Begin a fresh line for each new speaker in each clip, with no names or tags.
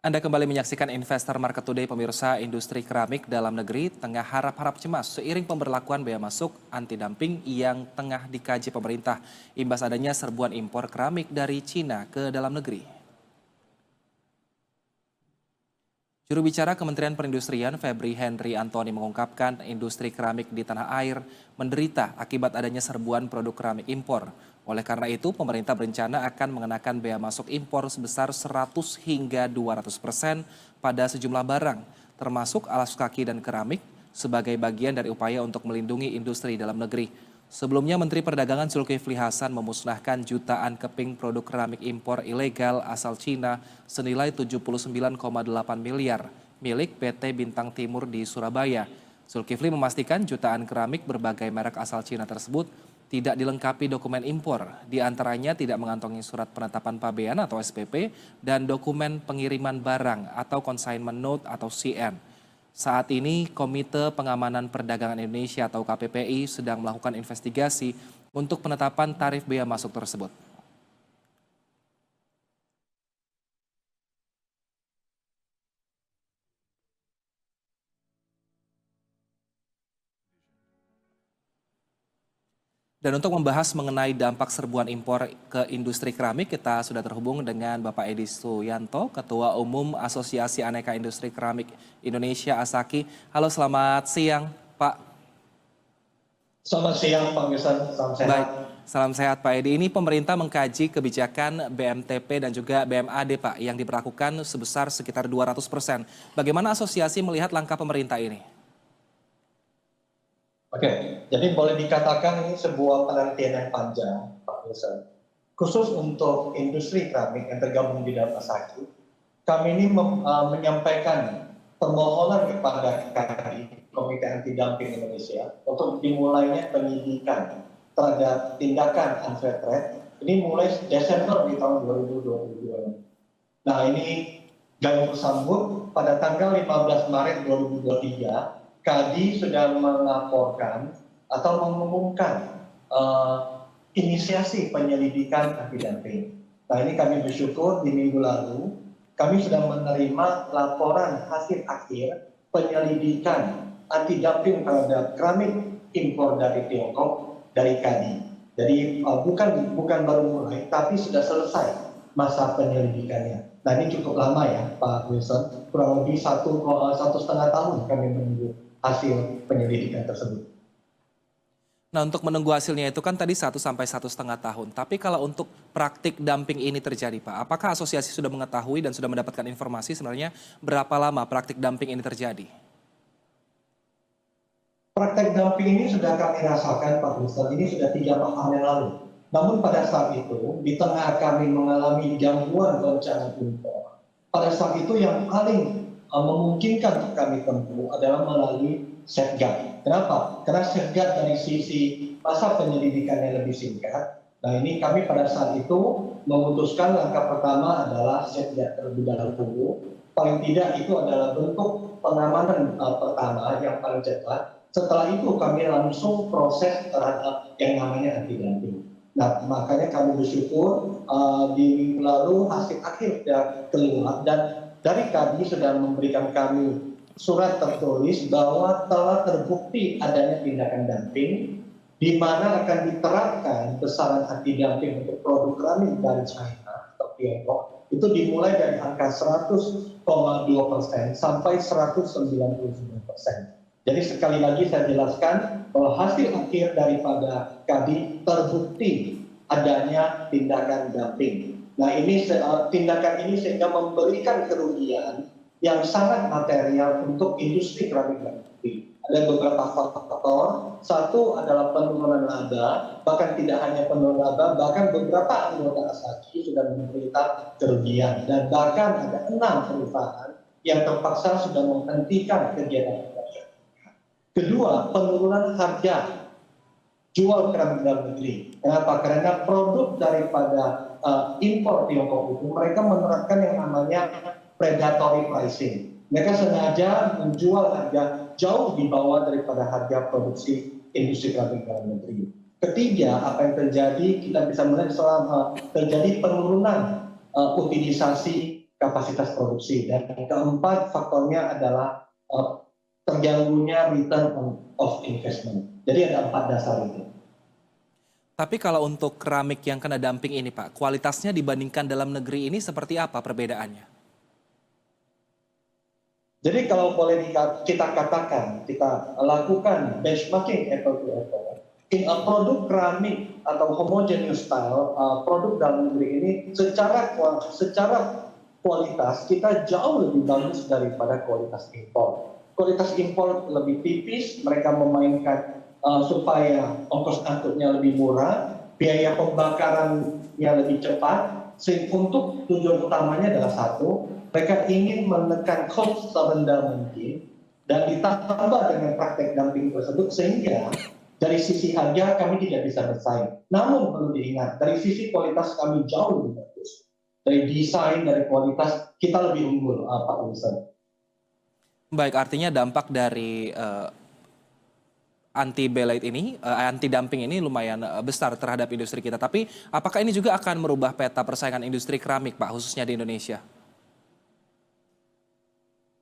Anda kembali menyaksikan Investor Market Today, pemirsa. Industri keramik dalam negeri tengah harap-harap cemas seiring pemberlakuan bea masuk anti-dumping yang tengah dikaji pemerintah. Imbas adanya serbuan impor keramik dari Cina ke dalam negeri. Juru bicara Kementerian Perindustrian Febri Henry Antoni mengungkapkan industri keramik di tanah air menderita akibat adanya serbuan produk keramik impor. Oleh karena itu, pemerintah berencana akan mengenakan bea masuk impor sebesar 100 hingga 200% pada sejumlah barang, termasuk alas kaki dan keramik, sebagai bagian dari upaya untuk melindungi industri dalam negeri. Sebelumnya, Menteri Perdagangan Zulkifli Hasan memusnahkan jutaan keping produk keramik impor ilegal asal Cina senilai 79,8 miliar milik PT Bintang Timur di Surabaya. Zulkifli memastikan jutaan keramik berbagai merek asal Cina tersebut tidak dilengkapi dokumen impor, di antaranya tidak mengantongi surat penetapan pabean atau SPP dan dokumen pengiriman barang atau consignment note atau CN. Saat ini, Komite Pengamanan Perdagangan Indonesia atau KPPI sedang melakukan investigasi untuk penetapan tarif bea masuk tersebut. Dan untuk membahas mengenai dampak serbuan impor ke industri keramik, kita sudah terhubung dengan Bapak Edi Suyanto, Ketua Umum Asosiasi Aneka Industri Keramik Indonesia ASAKI. Halo, selamat siang, Pak.
Selamat siang, Pak Wilson. Salam sehat.
Baik, salam sehat Pak Edi. Ini pemerintah mengkaji kebijakan BMTP dan juga BMAD, Pak, yang diberlakukan sebesar sekitar 200%. Bagaimana asosiasi melihat langkah pemerintah ini?
Oke, jadi boleh dikatakan ini sebuah penantian yang panjang, Pak Wilson. Khusus untuk industri keramik yang tergabung di dalam ASAKI, kami ini menyampaikan permohonan kepada KADI, Komite Anti Dumping Indonesia, untuk dimulainya penyidikan terhadap tindakan unfair trade. Ini mulai Desember di tahun 2022. Nah, ini kami bersambut pada tanggal 15 Maret 2023, KADI sudah melaporkan atau mengumumkan inisiasi penyelidikan anti dumping. Nah, ini kami bersyukur di minggu lalu kami sudah menerima laporan hasil akhir penyelidikan anti dumping terhadap keramik impor dari Tiongkok dari KADI. Jadi bukan baru mulai, tapi sudah selesai masa penyelidikannya. Nah, ini cukup lama ya, Pak Wilson. Kurang lebih satu setengah tahun kami menunggu hasil penyelidikan tersebut.
Nah, untuk menunggu hasilnya itu kan tadi 1 sampai 1,5 tahun. Tapi kalau untuk praktik dumping ini terjadi, Pak, apakah asosiasi sudah mengetahui dan sudah mendapatkan informasi sebenarnya berapa lama praktik dumping ini terjadi?
Praktek dumping ini sudah kami rasakan, Pak Wilson, ini sudah 3 tahun yang lalu. Namun pada saat itu, di tengah kami mengalami gangguan goncangan impor, pada saat itu yang paling memungkinkan untuk kami tempuh adalah melalui safeguard. Kenapa? Karena safeguard dari sisi masa penyelidikan yang lebih singkat. Nah, ini kami pada saat itu memutuskan langkah pertama adalah safeguard terlebih dahulu. Paling tidak itu adalah bentuk pengamanan pertama yang paling cepat. Setelah itu kami langsung proses terhadap yang namanya anti dumping. Nah, makanya kami bersyukur di minggu lalu hasil akhir sudah keluar dan dari KADI sudah memberikan kami surat tertulis bahwa telah terbukti adanya tindakan dumping di mana akan diterapkan besaran anti dumping untuk produk keramik dari China atau Tiongkok itu dimulai dari angka 100,2% sampai 199%. Jadi sekali lagi saya jelaskan bahwa hasil akhir daripada KADI terbukti adanya tindakan dumping. Nah, ini tindakan ini sehingga memberikan kerugian yang sangat material untuk industri keramik dalam negeri. Ada beberapa faktor. Satu adalah penurunan laba, bahkan tidak hanya penurunan laba, bahkan beberapa anggota ASAKI sudah menderita kerugian dan bahkan ada 6 perusahaan yang terpaksa sudah menghentikan kegiatan. Kedua, penurunan harga jual keramik dalam negeri. Kenapa? Karena produk daripada impor Tiongkok itu mereka menerapkan yang namanya predatory pricing. Mereka sengaja menjual harga jauh di bawah daripada harga produksi industri keramik dalam negeri. Ketiga, apa yang terjadi, kita bisa melihat selama terjadi penurunan utilisasi kapasitas produksi. Dan keempat faktornya adalah terganggunya return of investment. Jadi ada 4 dasar itu.
Tapi kalau untuk keramik yang kena dumping ini Pak, kualitasnya dibandingkan dalam negeri ini seperti apa perbedaannya?
Jadi kalau boleh kita katakan, kita lakukan benchmarking apple to apple. In a produk keramik atau homogeneous style, produk dalam negeri ini secara kualitas kita jauh lebih bagus daripada kualitas impor. Kualitas impor lebih tipis, mereka memainkan supaya ongkos angkutnya lebih murah, biaya pembakarannya lebih cepat. Untuk tujuan utamanya adalah satu, mereka ingin menekan cost serendah mungkin dan ditambah dengan praktek dumping tersebut sehingga dari sisi harga kami tidak bisa bersaing. Namun perlu diingat, dari sisi kualitas kami jauh lebih bagus. Dari desain, dari kualitas kita lebih unggul, Pak Wilson.
Baik, artinya dampak dari anti dumping ini lumayan besar terhadap industri kita. Tapi apakah ini juga akan merubah peta persaingan industri keramik, Pak, khususnya di Indonesia?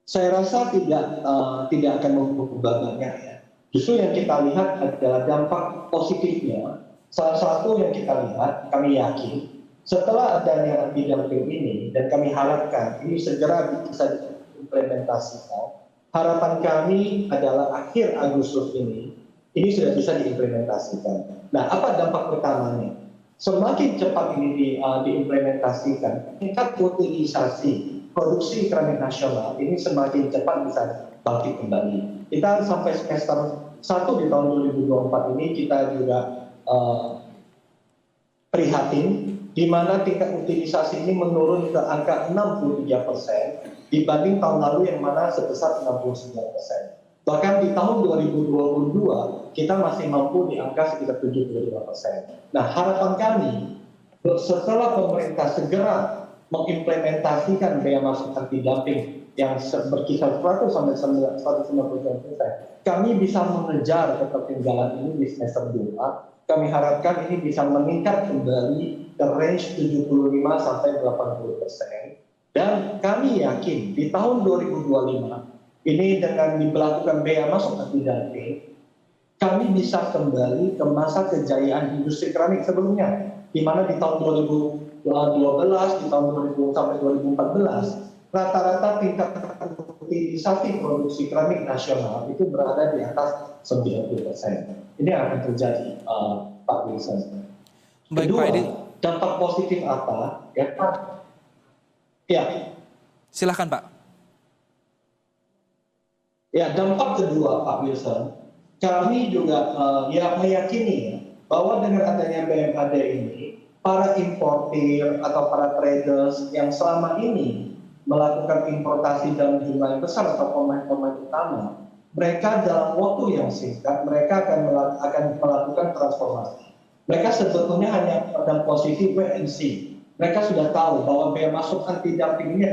Saya rasa tidak akan mengubah banyak ya. Justru yang kita lihat adalah dampak positifnya. Salah satu yang kita lihat, kami yakin, setelah adanya anti dumping ini dan kami harapkan ini segera bisa diimplementasikan. Harapan kami adalah akhir Agustus ini sudah bisa diimplementasikan. Nah, apa dampak pertamanya? Semakin cepat ini diimplementasikan, tingkat utilisasi produksi keramik nasional ini semakin cepat bisa bangkit kembali. Kita sampai semester 1 di tahun 2024 ini kita juga prihatin di mana tingkat utilisasi ini menurun ke angka 63% dibanding tahun lalu yang mana sebesar 69%. Bahkan di tahun 2022 kita masih mampu di angka sekitar 75%. Nah, harapan kami setelah pemerintah segera mengimplementasikan bea masuk anti dumping yang berkisar 100 sampai 190%, kami bisa mengejar ketertinggalan ini di semester 2. Kami harapkan ini bisa meningkat kembali ke range 75 sampai 80%. Dan kami yakin di tahun 2025 ini dengan diberlakukan bea masuk anti dumping, kami bisa kembali ke masa kejayaan industri keramik sebelumnya, di mana di tahun 2012, di tahun 2000 sampai 2014 rata-rata tingkat utilisasi produksi keramik nasional itu berada di atas 90%. Ini akan terjadi, Pak Wilson.
Baik,
Kedua,
Pak Edi.
dampak positif apa? Ya, Pak. Ya.
Silahkan, Pak.
Ya, dampak kedua, Pak Wilson, kami juga meyakini bahwa dengan adanya BMAD ini, para importir atau para traders yang selama ini melakukan importasi dalam jumlah yang besar atau pemain-pemain utama, mereka dalam waktu yang singkat mereka akan melakukan transformasi. Mereka sebetulnya hanya pada posisi wait and see. Mereka sudah tahu bahwa bea masuk anti dumping ini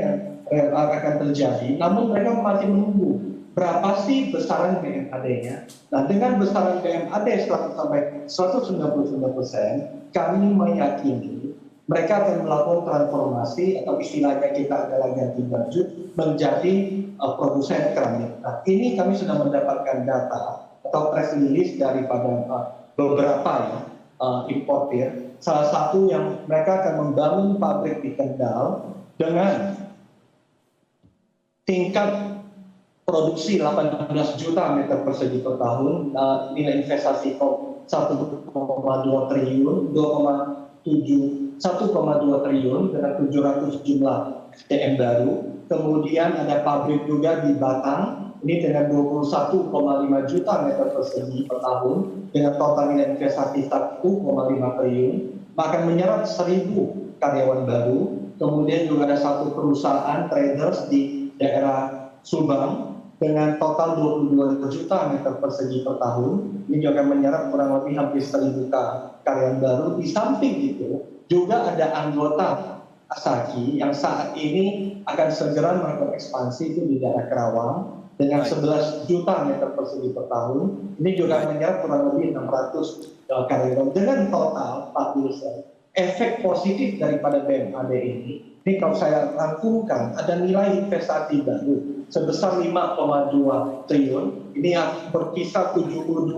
akan terjadi, namun mereka masih menunggu berapa sih besaran BMAD-nya. Nah, dengan besaran BMAD 100 sampai 199%, kami meyakini mereka akan melakukan transformasi atau istilahnya kita adalah ganti baju menjadi produsen keramik. Nah, ini kami sudah mendapatkan data atau press release daripada beberapa importir. Salah satu yang mereka akan membangun pabrik di Kendal dengan tingkat produksi 18 juta meter persegi per tahun, nilai investasi 1,2 triliun, 1,2 triliun dengan 700 jumlah SDM baru. Kemudian ada pabrik juga di Batang, ini dengan 21,5 juta meter persegi per tahun dengan total nilai investasi 1,5 triliun, bahkan menyerap 1.000 karyawan baru. Kemudian juga ada satu perusahaan traders di daerah Subang dengan total 22 juta meter persegi per tahun. Ini juga menyerap kurang lebih hampir 1.000 karyawan baru. Di samping itu juga ada anggota Asaki yang saat ini akan segera melakukan ekspansi itu di daerah Kerawang dengan 11 juta meter persegi per tahun. Ini juga menyerap kurang lebih 600 karyawan. Dengan total, Pak Wilson, efek positif daripada BMAD ini kalau saya rangkumkan ada nilai investasi baru sebesar 5,2 triliun, ini yang berkisar 72,5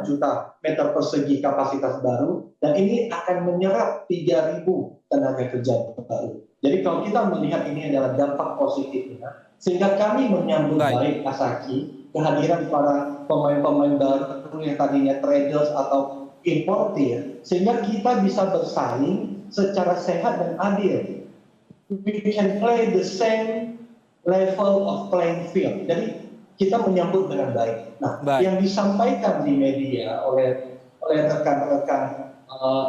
juta meter persegi kapasitas baru, dan ini akan menyerap 3.000 tenaga kerja baru. Jadi kalau kita melihat ini adalah dampak positifnya, sehingga kami menyambut baik Asaki, kehadiran para pemain-pemain baru yang tadinya traders atau importir, sehingga kita bisa bersaing secara sehat dan adil. We can play the same level of playing field. Jadi kita menyambut dengan baik. Nah, yang disampaikan di media oleh rekan-rekan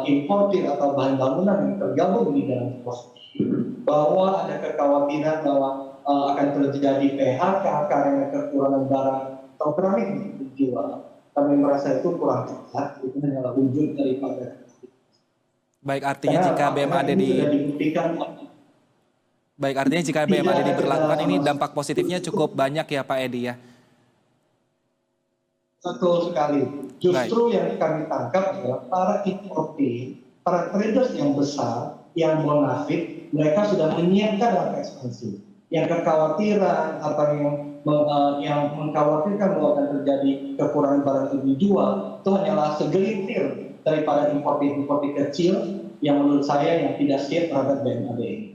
importir atau bahan bangunan yang tergabung di dalam posisi bahwa ada kekhawatiran bahwa akan terjadi PHK karena kekurangan barang atau keramik dijual. Kami merasa itu kurang tepat. Itu hanyalah wujud daripada.
Baik, artinya jika BMAD diberlakukan ini dampak positifnya cukup banyak ya Pak Edi ya?
Betul sekali. Justru yang kami tangkap adalah para importir, para traders yang besar, yang bonafit, mereka sudah menyiapkan langkah ekspansi. Yang kekhawatiran atau yang mengkhawatirkan bahwa akan terjadi kekurangan barang itu dijual, itu hanyalah segelintir daripada importir kecil yang menurut saya yang tidak siap terhadap BMAD ini.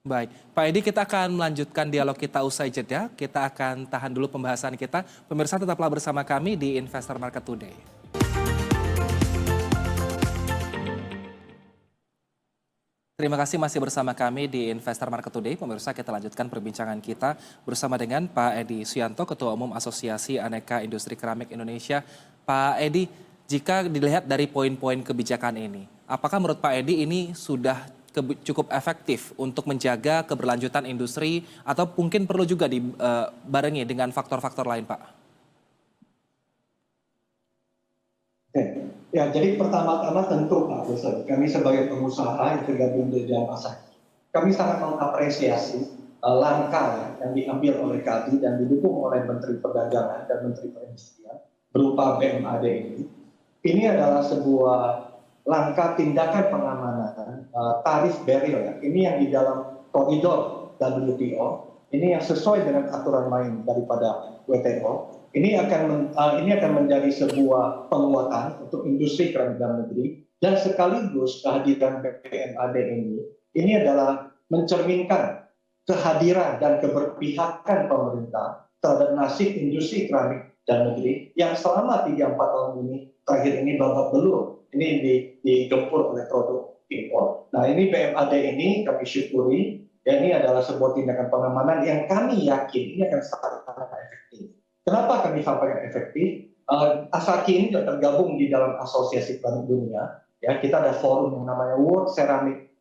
Baik, Pak Edi, kita akan melanjutkan dialog kita usai jeda. Kita akan tahan dulu pembahasan kita. Pemirsa tetaplah bersama kami di Investor Market Today. Terima kasih masih bersama kami di Investor Market Today. Pemirsa, kita lanjutkan perbincangan kita bersama dengan Pak Edi Suyanto, Ketua Umum Asosiasi Aneka Industri Keramik Indonesia. Pak Edi, jika dilihat dari poin-poin kebijakan ini, apakah menurut Pak Edi ini sudah cukup efektif untuk menjaga keberlanjutan industri atau mungkin perlu juga dibarengi dengan faktor-faktor lain, Pak?
Ya, jadi pertama-tama tentu Pak Besar, kami sebagai pengusaha yang tergabung di dalam Asaki, kami sangat mengapresiasi langkah yang diambil oleh KADI dan didukung oleh Menteri Perdagangan dan Menteri Perindustrian berupa BMAD ini. Ini adalah sebuah langkah tindakan pengamanan tarif barrier, ya. Ini yang di dalam koridor WTO, ini yang sesuai dengan aturan main daripada WTO. Ini akan menjadi sebuah penguatan untuk industri keramik dalam negeri, dan sekaligus kehadiran BMAD ini adalah mencerminkan kehadiran dan keberpihakan pemerintah terhadap nasib industri keramik dalam negeri yang selama 3-4 tahun ini terakhir ini babak belur. Ini digempur oleh produk impor. Nah, ini BMAD ini kami syukuri, ya, ini adalah sebuah tindakan pengamanan yang kami yakin ini akan sangat efektif. Kenapa kami sampaikan efektif? Asaki ini sudah tergabung di dalam Asosiasi Keramik Dunia. Ya, kita ada forum yang namanya World Ceramic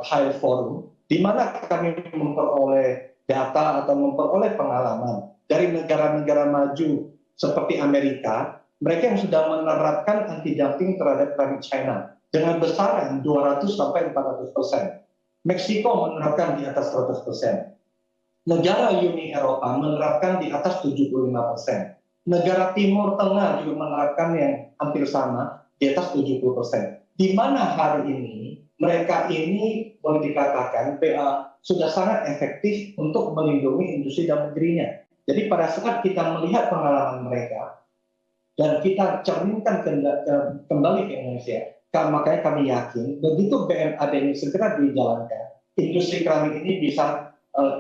Tile Forum, di mana kami memperoleh data atau memperoleh pengalaman dari negara-negara maju seperti Amerika. Mereka yang sudah menerapkan anti-dumping terhadap keramik China dengan besaran 200 sampai 400%. Meksiko menerapkan di atas 100%. Negara Uni Eropa menerapkan di atas 75%. Negara Timur Tengah juga menerapkan yang hampir sama di atas 70%. Di mana hari ini mereka ini boleh dikatakan sudah sangat efektif untuk melindungi industri dalam negerinya. Jadi pada saat kita melihat pengalaman mereka, dan kita cerminkan kembali ke Indonesia, makanya kami yakin begitu BMAD ini segera dijalankan, industri keramik ini bisa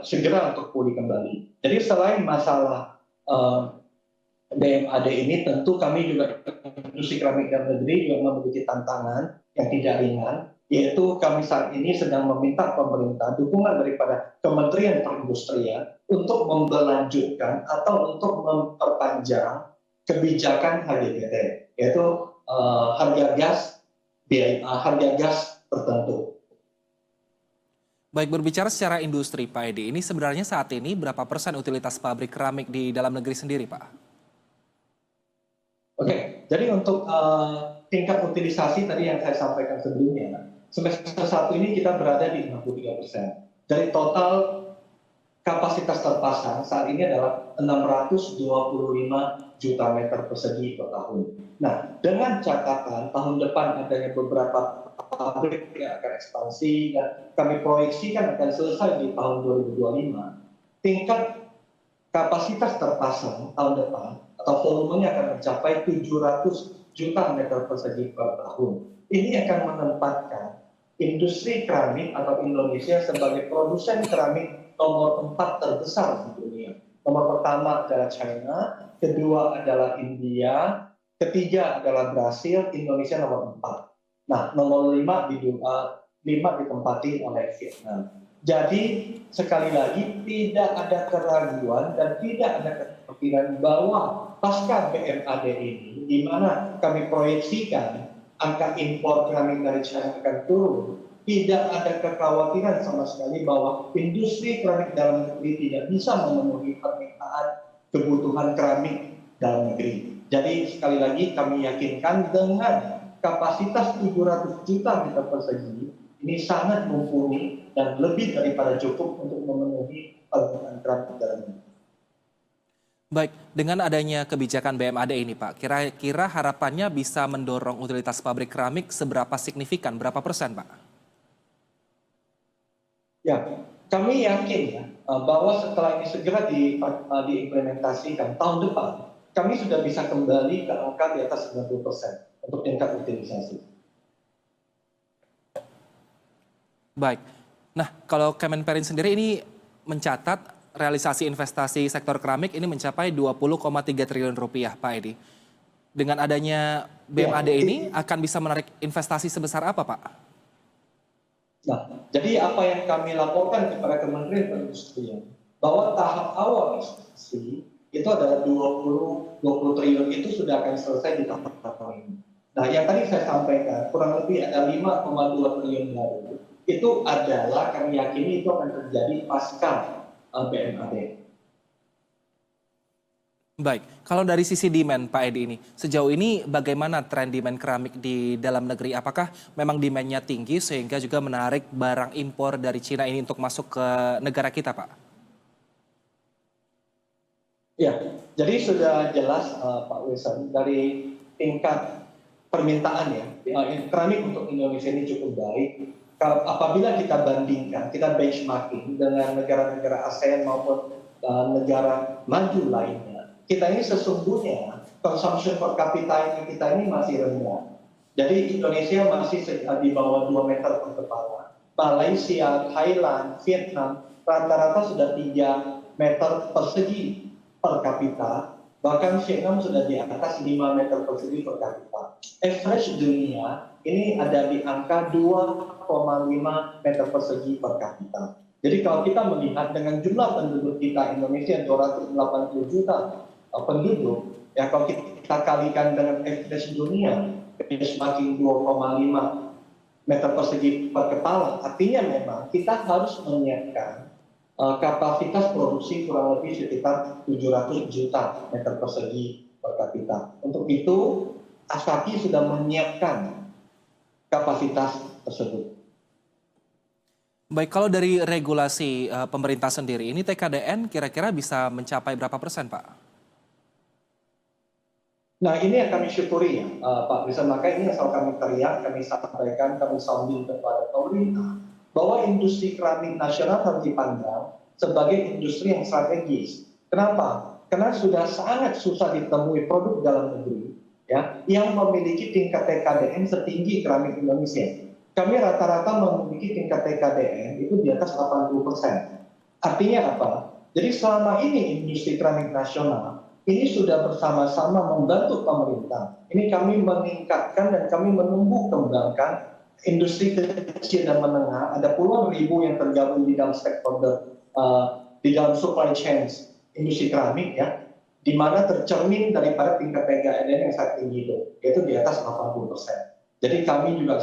segera untuk pulih kembali. Jadi selain masalah BMAD ini, tentu kami juga industri keramik dalam negeri juga memiliki tantangan yang tidak ringan, yaitu kami saat ini sedang meminta pemerintah dukungan daripada Kementerian Perindustrian untuk memberlanjutkan atau untuk memperpanjang kebijakan HGGT, yaitu harga gas tertentu.
Baik, berbicara secara industri, Pak Edi, ini sebenarnya saat ini berapa persen utilitas pabrik keramik di dalam negeri sendiri, Pak?
Oke, jadi untuk tingkat utilisasi tadi yang saya sampaikan sebelumnya, semester 1 ini kita berada di 63%. Dari total kapasitas terpasang saat ini adalah 625 juta meter persegi per tahun. Nah, dengan catatan tahun depan adanya beberapa pabrik yang akan ekspansi dan kami proyeksikan akan selesai di tahun 2025, tingkat kapasitas terpasang tahun depan atau volumenya akan mencapai 700 juta meter persegi per tahun. Ini akan menempatkan industri keramik atau Indonesia sebagai produsen keramik nomor 4 terbesar di dunia. Nomor pertama adalah China, kedua adalah India, ketiga adalah Brasil, Indonesia nomor 4. Nah, nomor 5 ditempati oleh Vietnam. Jadi sekali lagi tidak ada keraguan dan tidak ada kekhawatiran bahwa pasca BMAD ini, di mana kami proyeksikan angka impor keramik dari China akan turun, tidak ada kekhawatiran sama sekali bahwa industri keramik dalam negeri tidak bisa memenuhi permintaan kebutuhan keramik dalam negeri. Jadi sekali lagi kami yakinkan dengan kapasitas 700 juta meter persegi ini sangat mumpuni dan lebih daripada cukup untuk memenuhi permintaan keramik dalam negeri.
Baik, dengan adanya kebijakan BMAD ini Pak, kira-kira harapannya bisa mendorong utilitas pabrik keramik seberapa signifikan, berapa persen Pak?
Ya, kami yakin ya bahwa setelah ini segera diimplementasikan tahun depan, kami sudah bisa kembali ke angka di atas 90% untuk tingkat utilisasi.
Baik. Nah, kalau Kemenperin sendiri ini mencatat realisasi investasi sektor keramik ini mencapai 20,3 triliun rupiah, Pak Edi. Dengan adanya BMAD ini akan bisa menarik investasi sebesar apa, Pak?
Nah, jadi apa yang kami laporkan kepada Kementerian Perindustrian bahwa tahap awal investasi itu adalah 20 triliun itu sudah akan selesai di tahap ini. Nah, yang tadi saya sampaikan kurang lebih ada 5,2 triliun baru. Itu adalah kami yakini itu akan terjadi pasca BMAD.
Baik, kalau dari sisi demand Pak Edi ini, sejauh ini bagaimana tren demand keramik di dalam negeri? Apakah memang demand-nya tinggi sehingga juga menarik barang impor dari Cina ini untuk masuk ke negara kita, Pak?
Ya, jadi sudah jelas Pak Wilson dari tingkat permintaan ya, keramik untuk Indonesia ini cukup baik. Apabila kita bandingkan, kita benchmarking dengan negara-negara ASEAN maupun negara maju lainnya, kita ini sesungguhnya consumption per kapita kita ini masih rendah. Jadi Indonesia masih di bawah 2 meter per kepala. Malaysia, Thailand, Vietnam rata-rata sudah 3 meter persegi per kapita. Bahkan Vietnam sudah di atas 5 meter persegi per kapita. Average dunia ini ada di angka 2,5 meter persegi per kapita. Jadi kalau kita melihat dengan jumlah penduduk kita Indonesia 280 juta penduduk, ya kalau kita kalikan dengan average dunia, semakin 2,5 meter persegi per kepala, artinya memang kita harus menyiapkan kapasitas produksi kurang lebih sekitar 700 juta meter persegi per kapita. Untuk itu, Asaki sudah menyiapkan kapasitas tersebut.
Baik, kalau dari regulasi pemerintah sendiri, ini TKDN kira-kira bisa mencapai berapa persen, Pak?
Nah, ini yang kami syukuri ya, Pak Rizal. Maka ini yang selalu kami teriak, kami sampaikan, kami sounding kepada pemerintah, bahwa industri keramik nasional harus dipandang sebagai industri yang strategis. Kenapa? Karena sudah sangat susah ditemui produk dalam negeri ya, yang memiliki tingkat TKDN setinggi keramik Indonesia. Kami rata-rata memiliki tingkat TKDN itu di atas 80%. Artinya apa? Jadi selama ini industri keramik nasional ini sudah bersama-sama membantu pemerintah. Ini kami meningkatkan dan kami menumbuh kembangkan industri kecil dan menengah. Ada puluhan ribu yang tergabung di dalam stakeholder, di dalam supply chain industri keramik ya, di mana tercermin daripada tingkat TKDN yang sangat tinggi itu, yaitu di atas 80%. Jadi kami juga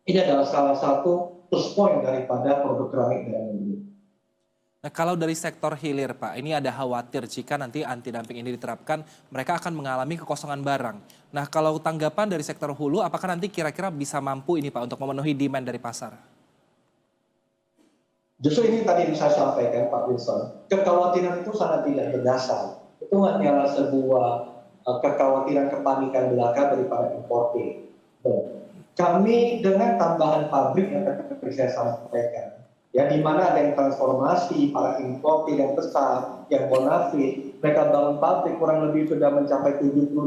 ini adalah salah satu plus point daripada produk keramik dalam negeri.
Nah, kalau dari sektor hilir, Pak, ini ada khawatir jika nanti anti-dumping ini diterapkan, mereka akan mengalami kekosongan barang. Nah, kalau tanggapan dari sektor hulu, apakah nanti kira-kira bisa mampu ini, Pak, untuk memenuhi demand dari pasar?
Justru ini tadi yang saya sampaikan Pak Wilson, kekhawatiran itu sangat tidak berdasar. Itu hanyalah sebuah kekhawatiran kepanikan belaka daripada importer. Kami dengan tambahan pabrik yang tadi saya sampaikan, ya di mana ada yang transformasi, para importer yang besar, yang bonafit, mereka bangun pabrik kurang lebih sudah mencapai 72,5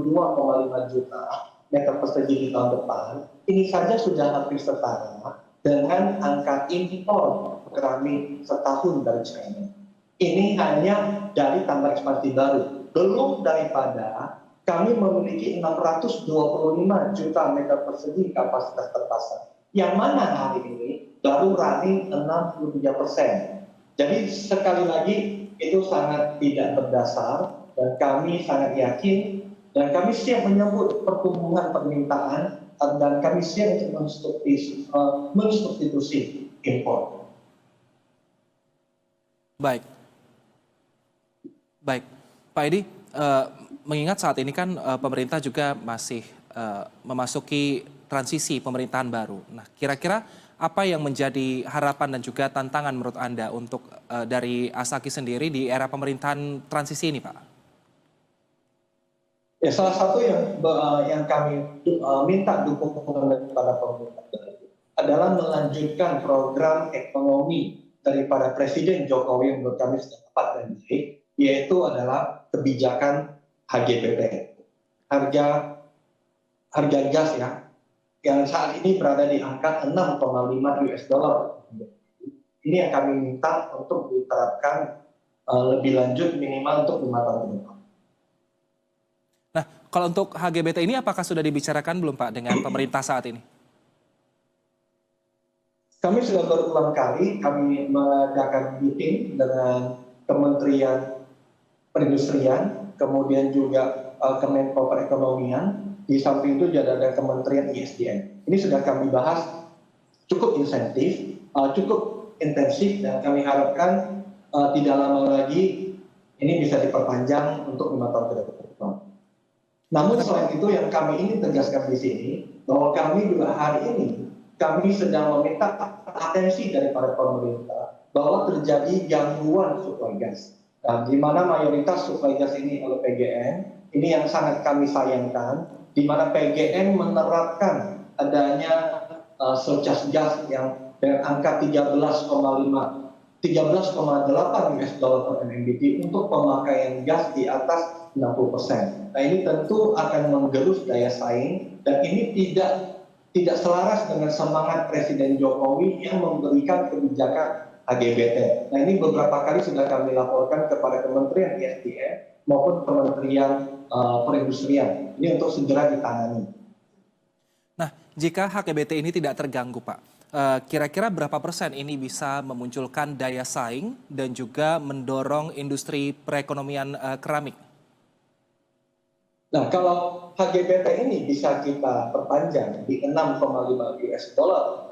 juta meter persegi di tahun depan. Ini saja sudah hampir setara dengan angka impor keramik setahun dari China. Ini hanya dari tambah ekspansi baru. Belum daripada kami memiliki 625 juta meter persegi kapasitas terpasang. Yang mana hari ini baru running 63%. Jadi sekali lagi itu sangat tidak berdasar dan kami sangat yakin dan kami siap menyambut pertumbuhan permintaan dan kami siap untuk mensubstitusi impor.
Baik, baik, Pak Edi, mengingat saat ini kan pemerintah juga masih memasuki transisi pemerintahan baru. Nah, kira-kira apa yang menjadi harapan dan juga tantangan menurut Anda untuk dari Asaki sendiri di era pemerintahan transisi ini, Pak?
Ya, salah satu yang kami minta dukungan kepada pemerintah adalah melanjutkan program ekonomi daripada Presiden Jokowi yang menurut kami sudah tepat dan baik, yaitu adalah kebijakan HGBP, harga gas ya, yang saat ini berada di angka 6,5 US dollar. Ini yang kami minta untuk diterapkan lebih lanjut minimal untuk 5 tahun ke depan.
Nah, kalau untuk HGBT ini apakah sudah dibicarakan belum Pak dengan pemerintah saat ini?
Kami sudah berulang kali kami mengadakan meeting dengan Kementerian Perindustrian, kemudian juga Kemenko Perekonomian, di samping itu juga ada Kementerian ISDM. Ini sudah kami bahas cukup insentif, cukup intensif dan kami harapkan tidak lama lagi ini bisa diperpanjang untuk 5 tahun ke depan. Namun selain itu yang kami ingin tegaskan di sini bahwa kami juga hari ini kami sedang meminta atensi daripada pemerintah bahwa terjadi gangguan suplai gas. Nah, di mana mayoritas suplai gas ini oleh PGN, ini yang sangat kami sayangkan, di mana PGN menerapkan adanya surcharge gas yang dengan angka 13,8 US dollar per MMBtu untuk pemakaian gas di atas 60%. Nah, ini tentu akan menggerus daya saing dan ini tidak selaras dengan semangat Presiden Jokowi yang memberikan kebijakan HGBT. Nah, ini beberapa kali sudah kami laporkan kepada Kementerian ISDM maupun Kementerian Perindustrian. Ini untuk segera ditangani.
Nah, jika HGBT ini tidak terganggu, Pak, kira-kira berapa persen ini bisa memunculkan daya saing dan juga mendorong industri perekonomian keramik?
Nah, kalau HGBT ini bisa kita perpanjang di 6,5 US dollar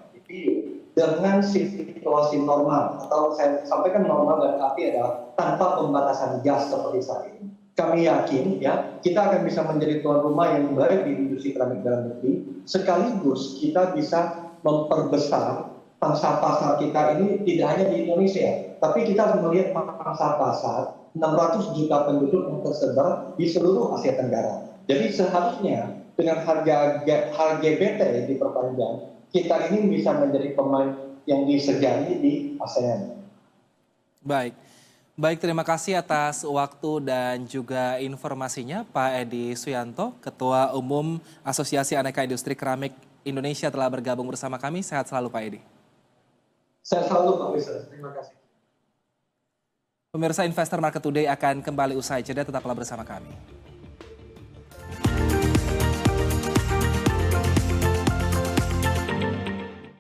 dengan situasi normal, atau saya sampaikan normal dan arti adalah tanpa pembatasan gas seperti saat ini. Kami yakin ya kita akan bisa menjadi tuan rumah yang baik di industri keramik dalam negeri, sekaligus kita bisa memperbesar pangsa pasar kita ini tidak hanya di Indonesia, tapi kita harus melihat pangsa pasar 600 juta penduduk yang tersebar di seluruh Asia Tenggara. Jadi seharusnya dengan harga HGBT diperpanjang, kita ini bisa menjadi pemain yang disegani di ASEAN.
Baik. Baik, terima kasih atas waktu dan juga informasinya Pak Edi Suyanto, Ketua Umum Asosiasi Aneka Industri Keramik Indonesia telah bergabung bersama kami. Sehat selalu Pak Edi.
Sehat selalu Pak Wisnu, terima kasih.
Pemirsa Investor Market Today akan kembali usai jeda, tetaplah bersama kami.